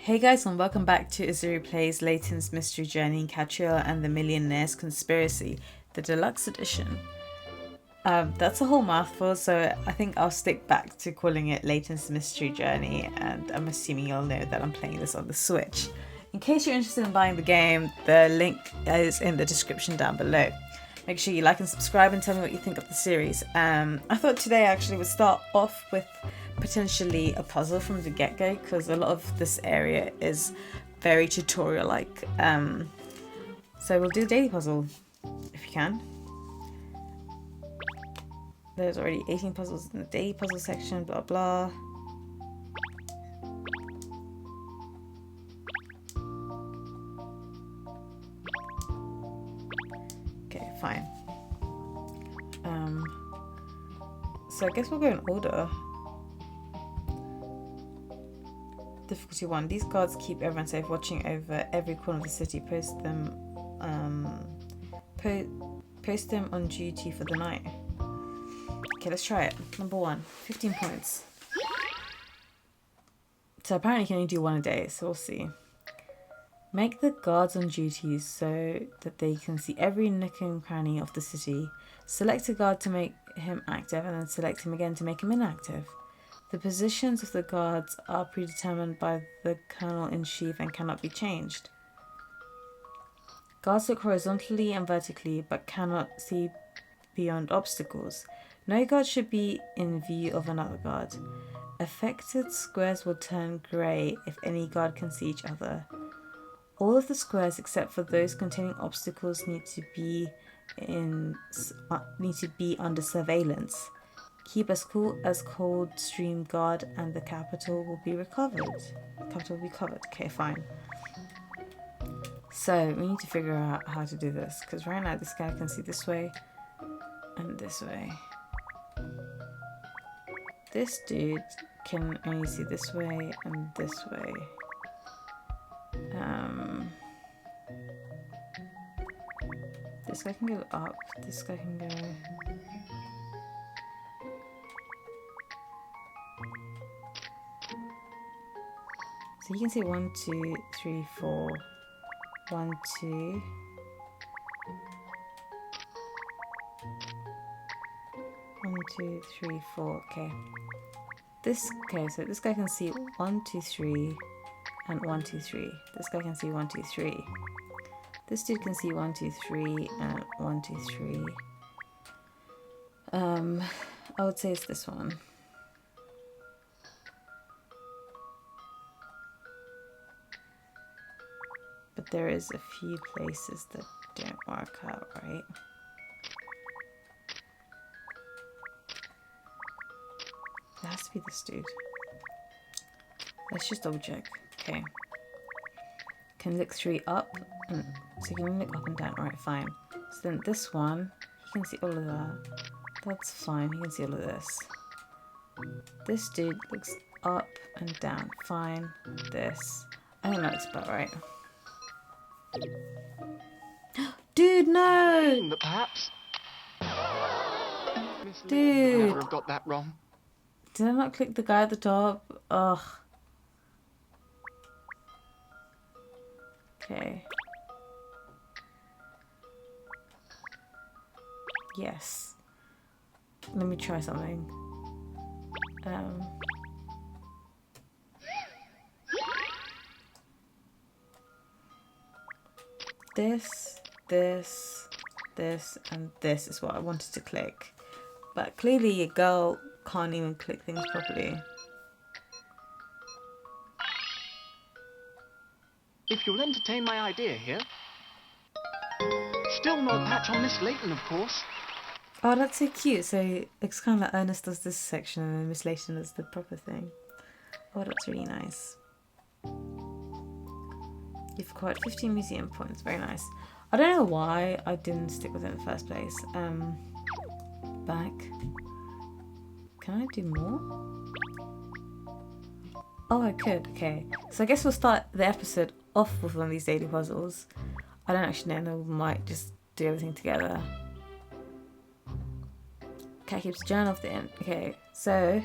Hey guys, and welcome back to AzuruPlays Layton's Mystery Journey, Catriel and the Millionaire's Conspiracy, the deluxe edition. That's a whole mouthful, so I think I'll stick back to calling it Layton's Mystery Journey, and I'm assuming you'll know that I'm playing this on the Switch. In case you're interested in buying the game, the link is in the description down below. Make sure you like and subscribe and tell me what you think of the series. I thought today actually would start off with potentially a puzzle from the get-go, because a lot of this area is very tutorial-like. So we'll do a daily puzzle, if you can. There's already 18 puzzles in the daily puzzle section, blah blah. Okay, fine. So I guess we'll go in order. Difficulty 1. These guards keep everyone safe, watching over every corner of the city. Post them on duty for the night. Okay, let's try it. Number 1, 15 points. So apparently you can only do one a day, so we'll see. Make the guards on duty so that they can see every nook and cranny of the city. Select a guard to make him active, and then select him again to make him inactive. The positions of the guards are predetermined by the Colonel-in-Chief and cannot be changed. Guards look horizontally and vertically, but cannot see beyond obstacles. No guard should be in view of another guard. Affected squares will turn grey if any guard can see each other. All of the squares except for those containing obstacles need to be under surveillance. Keep as cool as Coldstream Guard, and the capital will be recovered. Okay, fine. So we need to figure out how to do this, because right now this guy can see this way and this way. This dude can only see this way and this way. This guy can go up, this guy can go... So you can see 1, 2, 3, 4, 1, 2, 1, 2, 3, 4, okay. So this guy can see 1, 2, 3, and 1, 2, 3. This guy can see 1, 2, 3. This dude can see 1, 2, 3, and 1, 2, 3. I would say it's this one. But there is a few places that don't work out right. It has to be this dude. Let's just double check. Okay. Can look 3 up. So you can look up and down. Alright, fine. So then this one, he can see all of that. That's fine. He can see all of this. This dude looks up and down. Fine. This. I think that looks about right. Dude, no! Perhaps. Dude. Never have got that wrong. Did I not click the guy at the top? Ugh. Okay. Yes. Let me try something. This, and this is what I wanted to click. But clearly a girl can't even click things properly. If you'll entertain my idea here. Still no patch on Miss Layton, of course. Oh, that's so cute. So it's kind of like Ernest does this section and then Miss Layton does the proper thing. Oh, that's really nice. You've acquired 15 museum points. Very nice. I don't know why I didn't stick with it in the first place. Back. Can I do more? Oh, I could. Okay. So I guess we'll start the episode off with one of these daily puzzles. I don't actually know. We might just do everything together. Cat keeps a journal of the end. Okay. So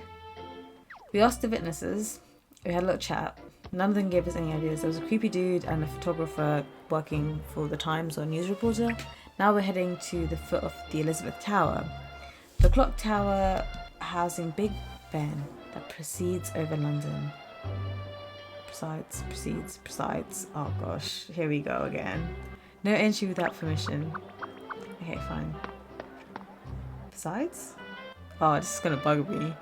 we asked the witnesses. We had a little chat. None of them gave us any ideas. There was a creepy dude and a photographer working for the Times or news reporter. Now we're heading to the foot of the Elizabeth Tower. The clock tower housing Big Ben that presides over London. Presides. Oh gosh, here we go again. No entry without permission. Okay, fine. Presides? Oh, this is gonna bug me.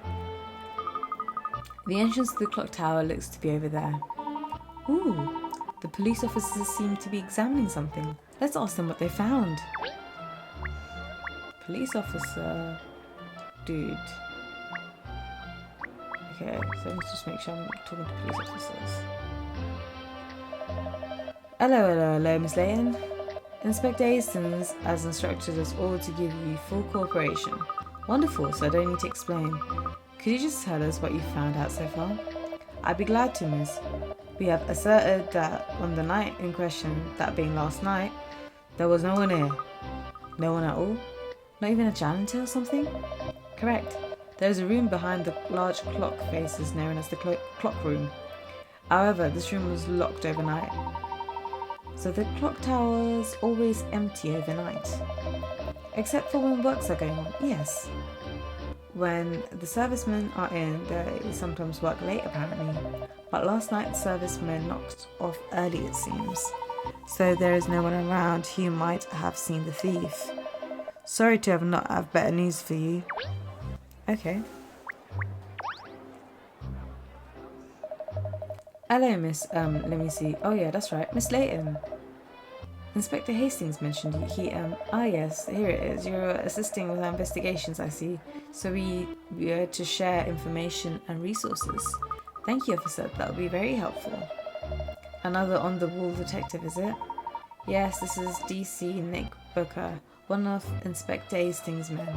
The entrance to the clock tower looks to be over there. Ooh, the police officers seem to be examining something. Let's ask them what they found. Police officer... Dude. Okay, so let's just make sure I'm talking to police officers. Hello, Miss Layton. Inspector Hastings has instructed us all to give you full cooperation. Wonderful, so I don't need to explain. Could you just tell us what you found out so far? I'd be glad to, miss. We have asserted that on the night in question, that being last night, there was no one here. No one at all? Not even a janitor or something? Correct. There is a room behind the large clock faces known as the clock room. However, this room was locked overnight. So the clock tower is always empty overnight. Except for when works are going on, yes. When the servicemen are in, they sometimes work late apparently. But last night the servicemen knocked off early it seems. So there is no one around who might have seen the thief. Sorry to not have better news for you. Okay. Hello, miss, let me see. Oh yeah, that's right, Miss Layton. Inspector Hastings mentioned you. Yes, here it is. You're assisting with our investigations, I see. So we are to share information and resources. Thank you, officer. That would be very helpful. Another on-the-wall detective, is it? Yes, this is DC Nick Booker, one of Inspector Hastings' men.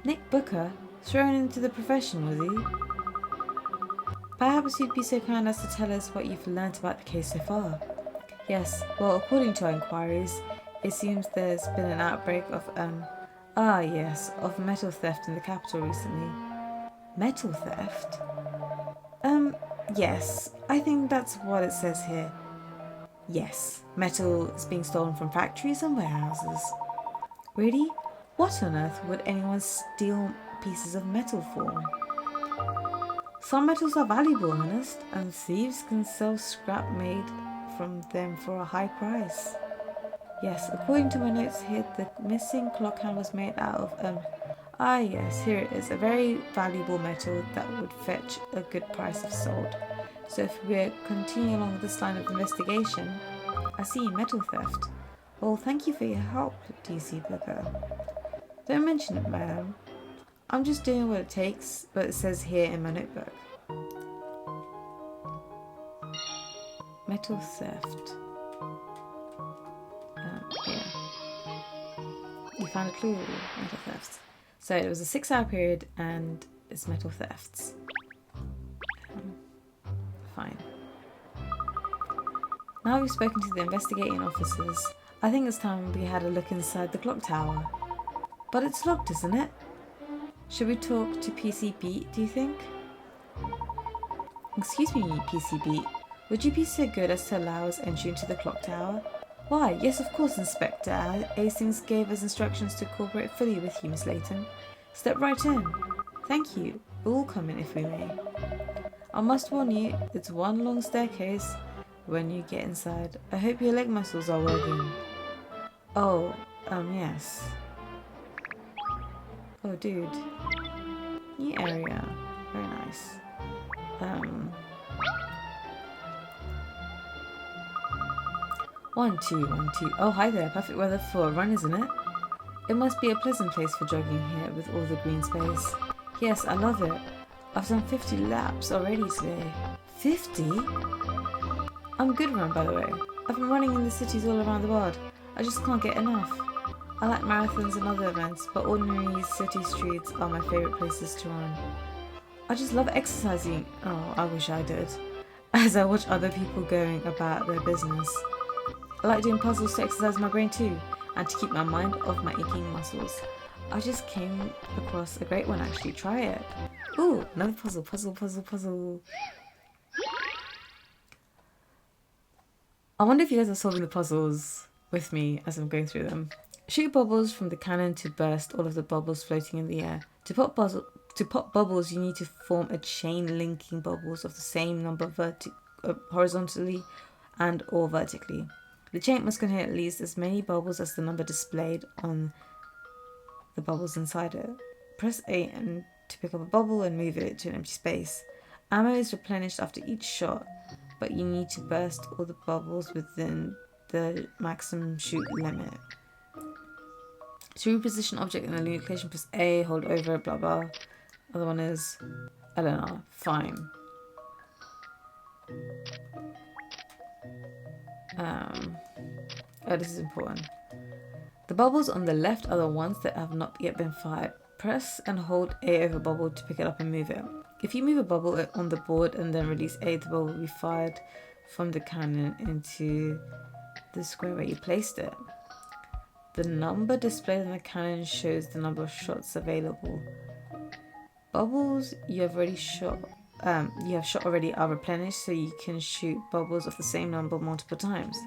Nick Booker? Thrown into the profession, was he? Perhaps you'd be so kind as to tell us what you've learnt about the case so far. Yes, well, according to our inquiries, it seems there's been an outbreak of, of metal theft in the capital recently. Metal theft? Yes, I think that's what it says here. Yes, metal is being stolen from factories and warehouses. Really? What on earth would anyone steal pieces of metal for? Some metals are valuable, honest, and thieves can sell scrap made from them for a high price. Yes, according to my notes here, the missing clock hand was made out of, yes, here it is, a very valuable metal that would fetch a good price if sold. So if we're continuing along this line of investigation, I see metal theft. Well, thank you for your help, DC Booker. Don't mention it, madam. I'm just doing what it takes, what it says here in my notebook. Metal theft. Yeah. You found a clue, metal thefts. So it was a 6-hour period and it's metal thefts. Fine. Now we've spoken to the investigating officers, I think it's time we had a look inside the clock tower. But it's locked, isn't it? Should we talk to PCB, do you think? Excuse me, PCB. Would you be so good as to allow us entry into the clock tower? Why, yes of course, Inspector. Hastings gave us instructions to cooperate fully with you, Miss Layton. Step right in. Thank you. We'll all come in if we may. I must warn you, it's one long staircase when you get inside. I hope your leg muscles are working. Oh, yes. Oh, dude. New area. Very nice. 1, 2, 1, 2. Oh, hi there. Perfect weather for a run, isn't it? It must be a pleasant place for jogging here with all the green space. Yes, I love it. I've done 50 laps already today. 50? I'm good run, by the way. I've been running in the cities all around the world. I just can't get enough. I like marathons and other events, but ordinary city streets are my favourite places to run. I just love exercising. Oh, I wish I did. As I watch other people going about their business. I like doing puzzles to exercise my brain too, and to keep my mind off my aching muscles. I just came across a great one actually. Try it. Ooh, another puzzle. I wonder if you guys are solving the puzzles with me as I'm going through them. Shoot bubbles from the cannon to burst all of the bubbles floating in the air. To pop bubbles, you need to form a chain linking bubbles of the same number horizontally and or vertically. The chain must contain at least as many bubbles as the number displayed on the bubbles inside it. Press A and to pick up a bubble and move it to an empty space. Ammo is replenished after each shot, but you need to burst all the bubbles within the maximum shoot limit. To reposition object in a location, press A, hold over, blah blah. Other one is, I don't know, fine. Oh, this is important. The bubbles on the left are the ones that have not yet been fired. Press and hold A over bubble to pick it up and move it. If you move a bubble on the board and then release A, the bubble will be fired from the cannon into the square where you placed it. The number displayed on the cannon shows the number of shots available. Bubbles you have shot already are replenished, so you can shoot bubbles of the same number multiple times.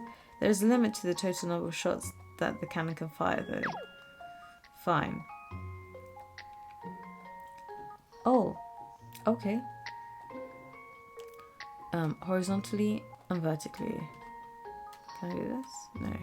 There is a limit to the total number of shots that the cannon can fire, though. Fine. Oh, okay. Horizontally and vertically. Can I do this? No.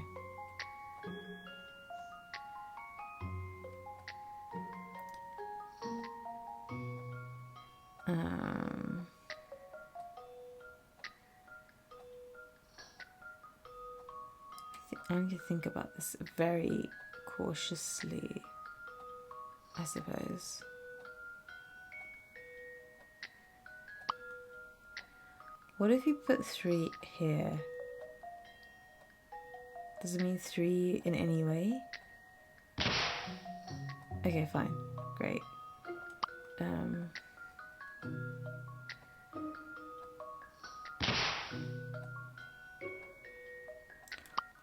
I need to think about this very cautiously, I suppose. What if you put 3 here? Does it mean 3 in any way? Okay, fine. Great.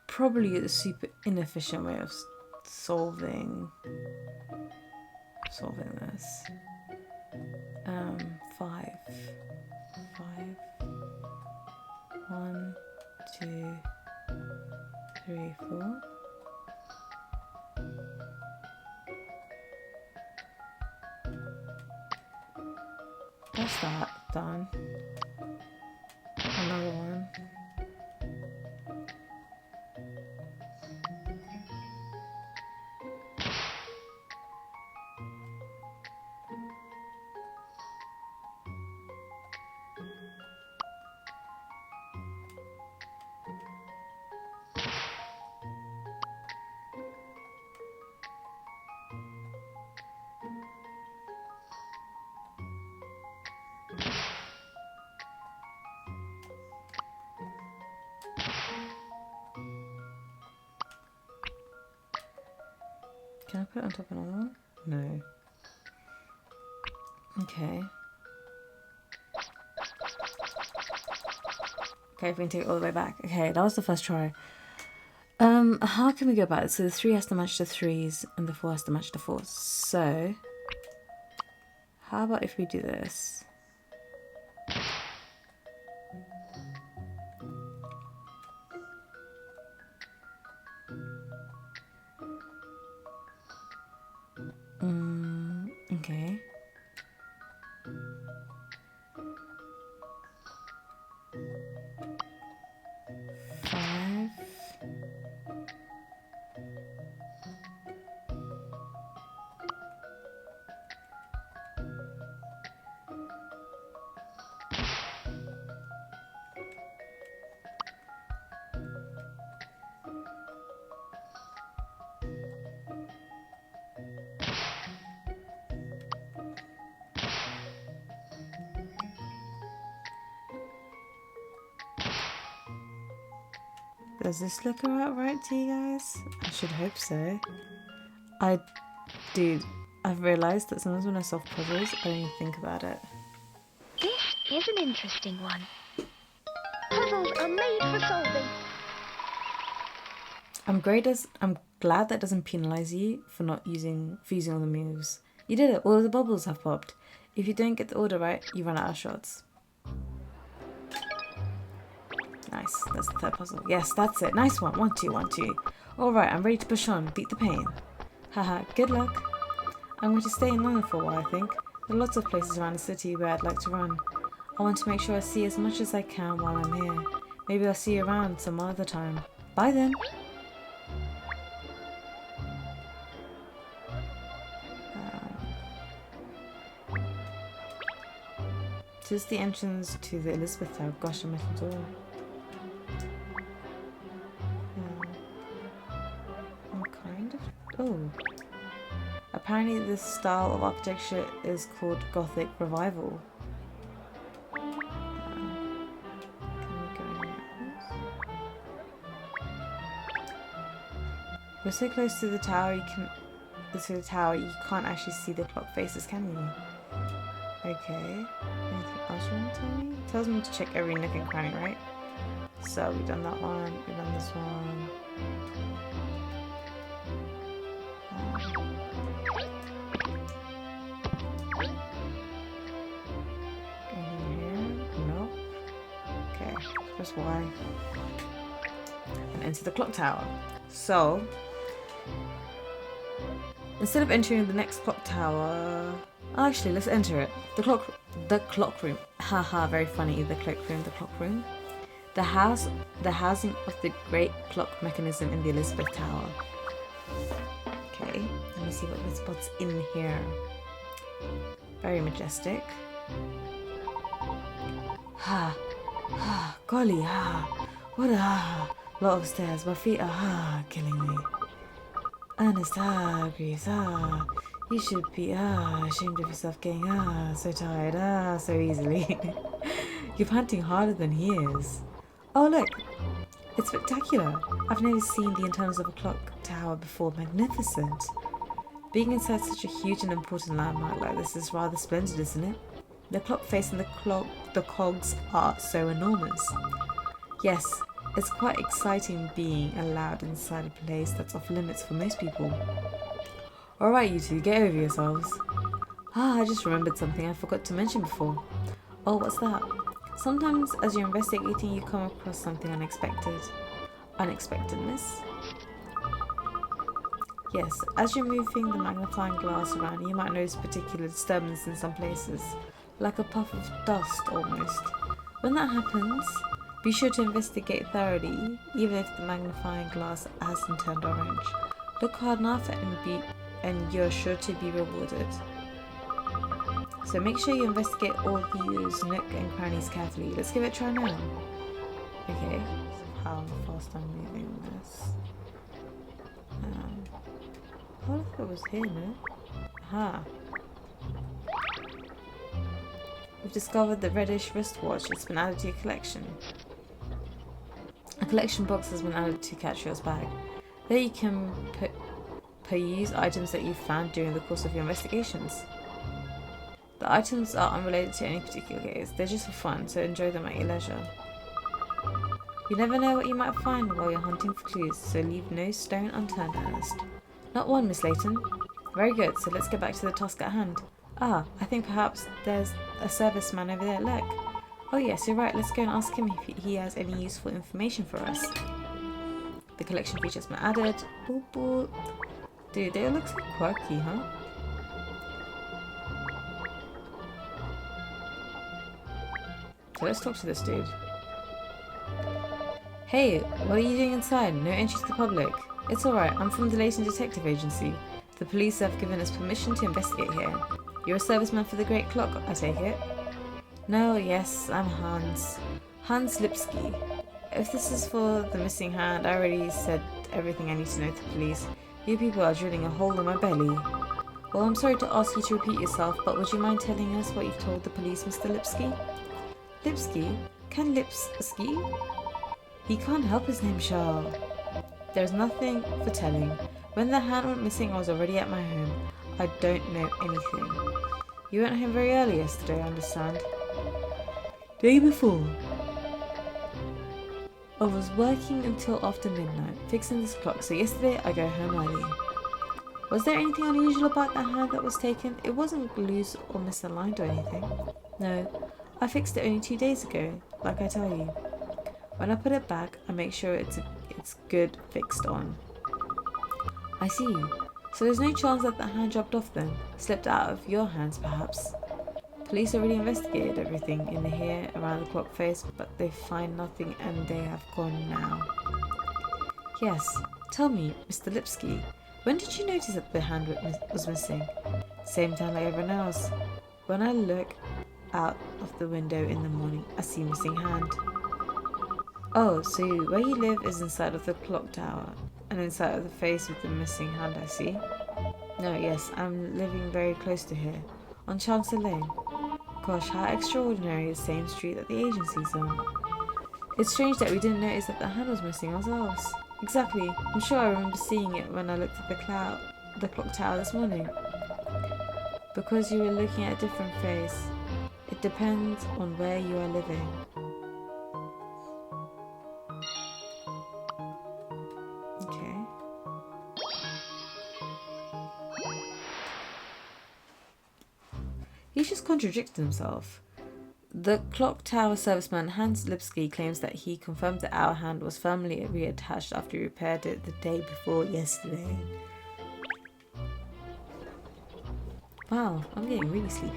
Probably a super inefficient way of solving this. 5. 1, 2, 3, 4. That's that done. Another one. Can I put it on top of another one? No. Okay. Okay, if we can take it all the way back. Okay, that was the first try. How can we go about it? So the 3 has to match the 3s and the 4 has to match the 4s. So, how about if we do this? Okay. Does this look about right to you guys? I should hope so. Dude, I've realised that sometimes when I solve puzzles, I don't even think about it. This is an interesting one. Puzzles are made for solving. I'm glad that doesn't penalise you for using all the moves. You did it, all of the bubbles have popped. If you don't get the order right, you run out of shots. Nice. That's the third puzzle. Yes, that's it. Nice one. 1, 2, 1, 2. Alright, I'm ready to push on. Beat the pain. Haha, good luck. I'm going to stay in London for a while, I think. There are lots of places around the city where I'd like to run. I want to make sure I see as much as I can while I'm here. Maybe I'll see you around some other time. Bye then. This is the entrance to the Elizabeth Tower. Gosh, a metal door. Kind of. Oh. Apparently this style of architecture is called Gothic Revival. Can we go in We're so close to the tower you can't actually see the clock faces, can you? Okay. Anything else you want to tell me? It tells me to check every nook and cranny, right? So we've done that one, we've done this one. Anything here? No. Okay, press Y. And enter the clock tower. So instead of entering the next clock tower, actually let's enter it. The clock room. Haha, very funny. The clock room. The housing of the great clock mechanism in the Elizabeth Tower. Okay, let me see what's in here. Very majestic. Golly, what a lot of stairs. My feet are killing me. Ernest, Greaves, you should be ashamed of yourself getting so tired so easily. You're panting harder than he is. Oh look, it's spectacular. I've never seen the internals of a clock tower before. Magnificent. Being inside such a huge and important landmark like this is rather splendid, isn't it? The clock face and the cogs are so enormous. Yes, it's quite exciting being allowed inside a place that's off limits for most people. Alright you two, get over yourselves. I just remembered something I forgot to mention before. Oh, what's that? Sometimes as you're investigating you come across something unexpected. Unexpectedness? Yes, as you're moving the magnifying glass around you might notice particular disturbance in some places. Like a puff of dust almost. When that happens, be sure to investigate thoroughly, even if the magnifying glass hasn't turned orange. Look hard enough and you're sure to be rewarded. So make sure you investigate all these nook and crannies carefully. Let's give it a try now. Okay, how fast I'm moving this. I thought it was here, no? Aha. We've discovered the reddish wristwatch. It's been added to your collection. A collection box has been added to Catriel's bag. There you can peruse items that you found during the course of your investigations. The items are unrelated to any particular case. They're just for fun, so enjoy them at your leisure. You never know what you might find while you're hunting for clues, so leave no stone unturned, Ernest. Not one, Miss Layton. Very good, so let's get back to the task at hand. I think perhaps there's a serviceman over there. Look. Oh yes, you're right. Let's go and ask him if he has any useful information for us. The collection feature's been added. Boop, boop. Dude, they look so quirky, huh? So let's talk to this dude. Hey, what are you doing inside? No entry to the public. It's alright, I'm from the Layton Detective Agency. The police have given us permission to investigate here. You're a serviceman for the Great Clock, I take it? No, yes, I'm Hans. Hans Lipski. If this is for the missing hand, I already said everything I need to know to the police. You people are drilling a hole in my belly. Well, I'm sorry to ask you to repeat yourself, but would you mind telling us what you've told the police, Mr. Lipski? Lipski? Can Lipski? He can't help his name, Charles. There's nothing for telling. When the hand went missing, I was already at my home. I don't know anything. You went home very early yesterday, I understand. Day before. I was working until after midnight, fixing this clock, so yesterday I go home early. Was there anything unusual about the hand that was taken? It wasn't loose or misaligned or anything. No, I fixed it only 2 days ago, like I tell you. When I put it back, I make sure it's good fixed on. I see. So there's no chance that the hand dropped off then? Slipped out of your hands, perhaps? Police already investigated everything in here around the clock face, but they find nothing and they have gone now. Yes. Tell me, Mr. Lipsky, when did you notice that the hand was missing? Same time like everyone else. When I look out of the window in the morning, I see missing hand. Oh, so where you live is inside of the clock tower, and inside of the face with the missing hand, I see. No, yes, I'm living very close to here, on Chancellor Lane. Gosh, how extraordinary, the same street that the agency's on. It's strange that we didn't notice that the hand was missing ourselves. Exactly, I'm sure I remember seeing it when I looked at the clock tower this morning. Because you were looking at a different face. It depends on where you are living. Okay. He just contradicted himself. The clock tower serviceman Hans Lipsky claims that he confirmed that our hand was firmly reattached after he repaired it the day before yesterday. Wow, I'm getting really sleepy.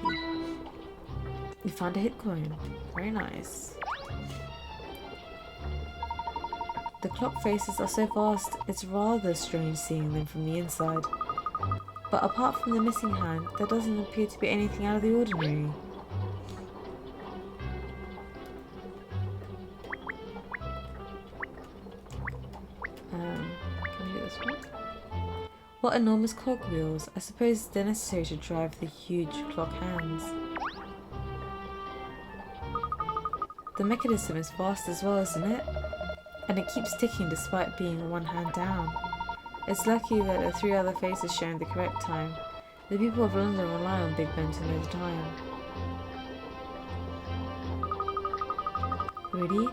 We found a hit coin. Very nice. The clock faces are so vast, it's rather strange seeing them from the inside. But apart from the missing hand, there doesn't appear to be anything out of the ordinary. Can we do this one? What enormous cogwheels! I suppose they're necessary to drive the huge clock hands. The mechanism is vast as well, isn't it? And it keeps ticking despite being one hand down. It's lucky that the 3 other faces showing the correct time. The people of London rely on Big Ben to know the time. Really?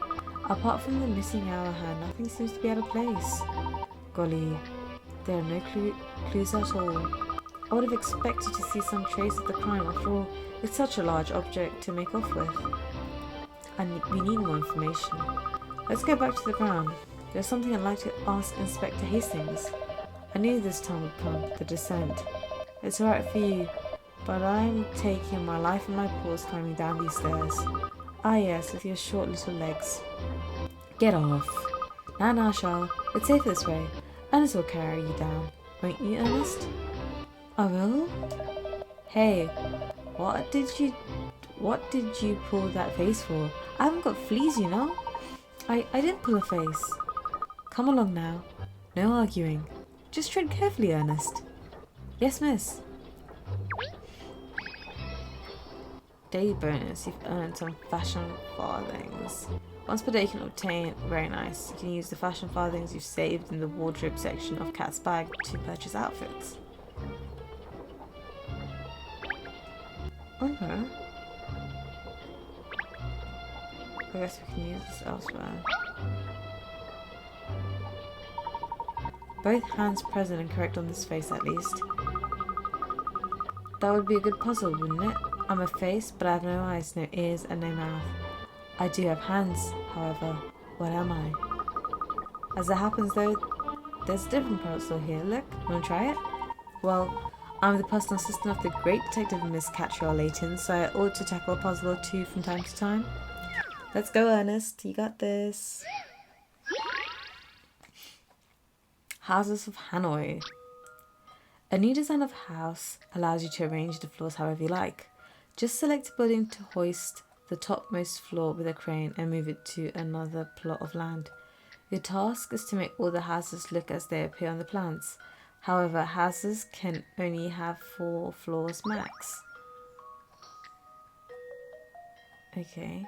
Apart from the missing hour hand, nothing seems to be out of place. Golly, there are no clues at all. I would have expected to see some trace of the crime. After all, it's such a large object to make off with. And we need more information. Let's go back to the ground. There's something I'd like to ask Inspector Hastings. I knew this time would come, the descent. It's alright for you, but I'm taking my life in my paws climbing down these stairs. Ah yes, with your short little legs. Get off. Now, Charles. It's safer this way. Ernest will carry you down. Won't you, Ernest? I will? Hey, what did you pull that face for? I haven't got fleas, you know. I didn't pull a face. Come along now. No arguing. Just tread carefully, Ernest. Yes, miss. Daily bonus. You've earned some fashion farthings. Once per day you can obtain, very nice. You can use the fashion farthings you've saved in the wardrobe section of Cat's bag to purchase outfits. Okay. I guess we can use this elsewhere. Both hands present and correct on this face at least. That would be a good puzzle, wouldn't it? I'm a face, but I have no eyes, no ears, and no mouth. I do have hands, however. What am I? As it happens though, there's a different puzzle here. Look, wanna try it? Well, I'm the personal assistant of the great detective Miss Catchall Layton, so I ought to tackle a puzzle or two from time to time. Let's go, Ernest. You got this. Houses of Hanoi. A new design of house allows you to arrange the floors however you like. Just select a building to hoist the topmost floor with a crane and move it to another plot of land. Your task is to make all the houses look as they appear on the plans. However, houses can only have 4 floors max. Okay.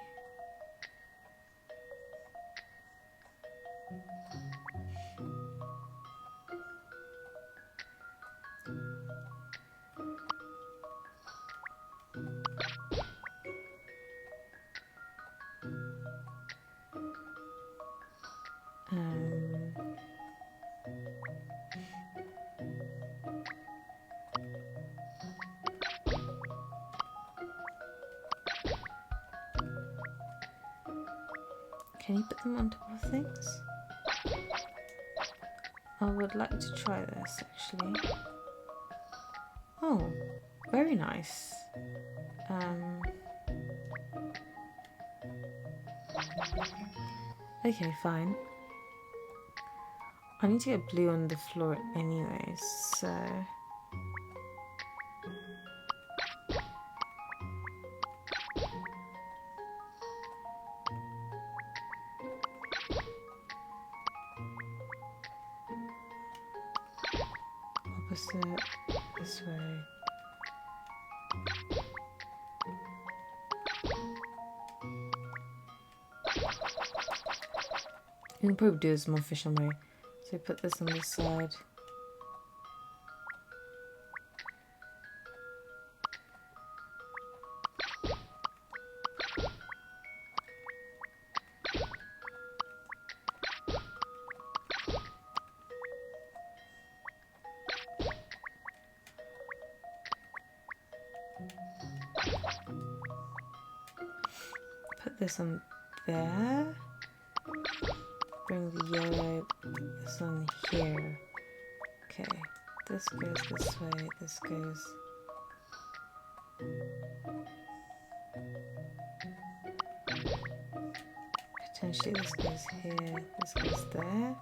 Can Can you put them on top of things? I would like to try this actually. Oh, very nice. Okay, fine. I need to get blue on the floor anyway, so... opposite, this way. You can probably do this more efficient way. So put this on this side. Put this on there. Bring the yellow, this on here. Okay, this goes this way, this goes... Potentially this goes here, this goes there.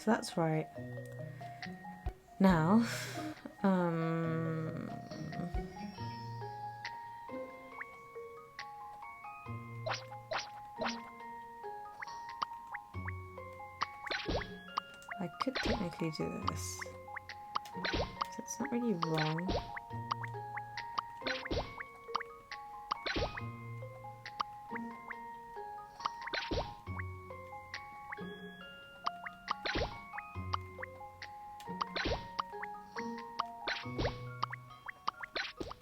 So that's right. Now, I could technically do this. So it's not really wrong.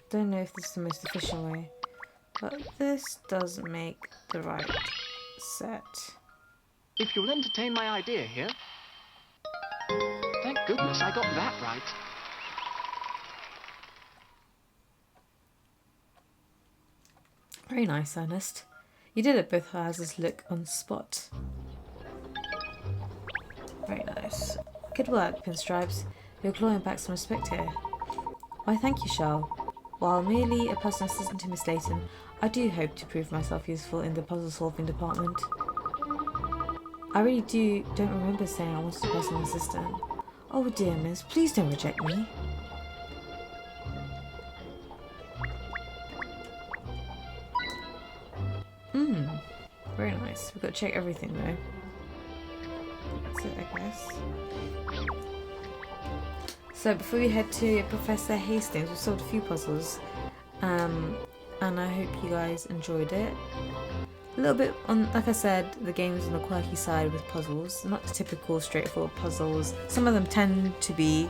Don't know if this is the most efficient way, but this does make the right set. If you'll entertain my idea here. Thank goodness I got that right. Very nice, Ernest. You did it. Both houses look on spot. Very nice. Good work, Pinstripes. You're clawing back some respect here. Why, thank you, Charles. While merely a personal assistant to Miss Layton, I do hope to prove myself useful in the puzzle-solving department. I really don't remember saying I wanted a personal assistant. Oh dear, miss, please don't reject me. Very nice. We've got to check everything though. That's it, I guess. So before we head to Professor Hastings, we've solved a few puzzles, and I hope you guys enjoyed it. A little bit on, like I said, the game's on the quirky side with puzzles, not the typical straightforward puzzles. Some of them tend to be.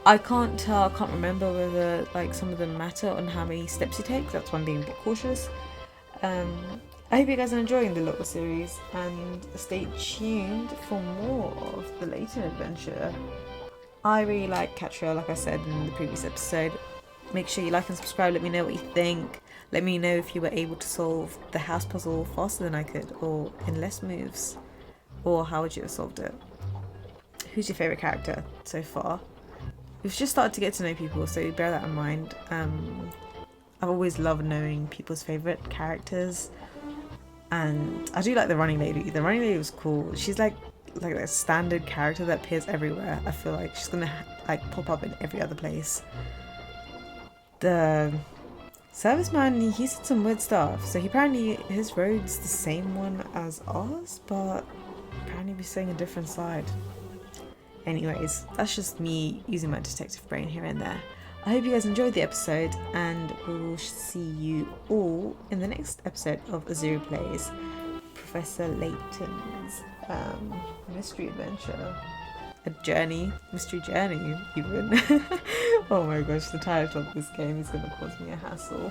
I can't remember whether like some of them matter on how many steps you take. That's why I'm being a bit cautious. I hope you guys are enjoying the little series, and stay tuned for more of the Layton adventure. I really like Catriel, like I said in the previous episode. Make sure you like and subscribe, let me know what you think. Let me know if you were able to solve the house puzzle faster than I could, or in less moves, or how would you have solved it. Who's your favourite character so far? We've just started to get to know people, so bear that in mind. I've always loved knowing people's favourite characters, and I do like the running lady. The running lady was cool. She's like a standard character that appears everywhere. I feel like she's gonna like pop up in every other place. The serviceman, he said some weird stuff. So apparently his road's the same one as ours, but apparently we're saying a different side. Anyways, that's just me using my detective brain here and there. I hope you guys enjoyed the episode, and we'll see you all in the next episode of AzuruPlays, Professor Layton's mystery adventure. A journey, mystery journey even. Oh my gosh, the title of this game is going to cause me a hassle.